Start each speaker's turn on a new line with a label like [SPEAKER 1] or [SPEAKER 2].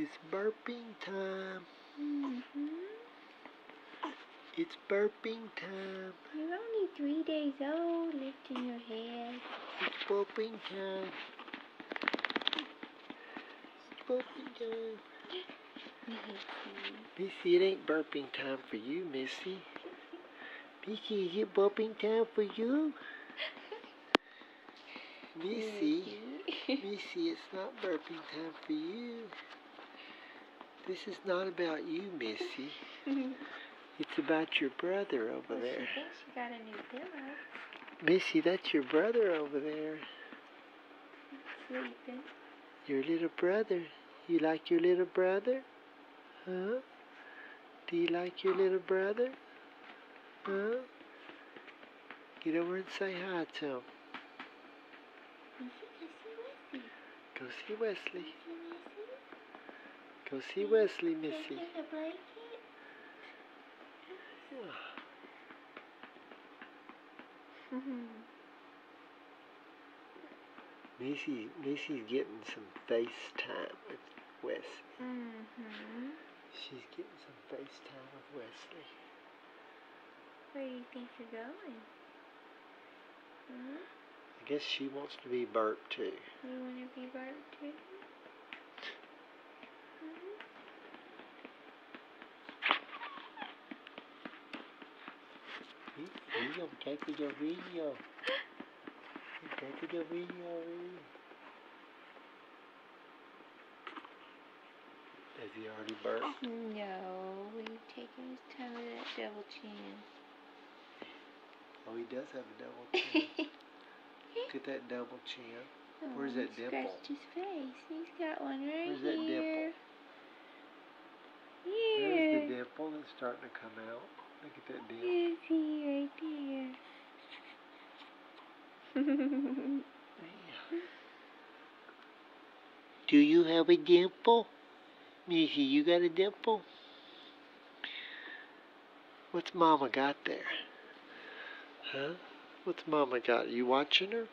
[SPEAKER 1] It's burping time.
[SPEAKER 2] Mm-hmm.
[SPEAKER 1] It's burping time.
[SPEAKER 2] You're only 3 days old, lifting your head.
[SPEAKER 1] It's burping time. It's burping time. Missy, it ain't burping time for you, Missy. Missy, is it burping time for you? Missy, Missy, it's not burping time for you. This is not about you, Missy. It's about your brother over there.
[SPEAKER 2] She thinks she got a new pillow.
[SPEAKER 1] Missy, that's your brother over there.
[SPEAKER 2] Sleeping.
[SPEAKER 1] Your little brother. You like your little brother? Huh? Do you like your little brother? Huh? Get over and say hi to him. Go see Wesley. Go see Wesley, Missy. Missy's getting some FaceTime with Wesley. She's getting some FaceTime with Wesley.
[SPEAKER 2] Where do you think you're going?
[SPEAKER 1] I guess she wants to be burped too.
[SPEAKER 2] You want to be burped too?
[SPEAKER 1] Video, take your video. Take your video. Has he already burped?
[SPEAKER 2] No, he's taking his time with that double chin.
[SPEAKER 1] Oh, he does have a double chin. Look at that double chin. Where's that dimple?
[SPEAKER 2] Scratched his face. He's got one right
[SPEAKER 1] Where's that
[SPEAKER 2] here.
[SPEAKER 1] dimple?
[SPEAKER 2] Here.
[SPEAKER 1] There's the dimple that's starting to come out. Look at that dimple.
[SPEAKER 2] Yes, he right there.
[SPEAKER 1] Do you have a dimple? Missy, you got a dimple? What's Mama got there? Huh? What's Mama got? You watching her?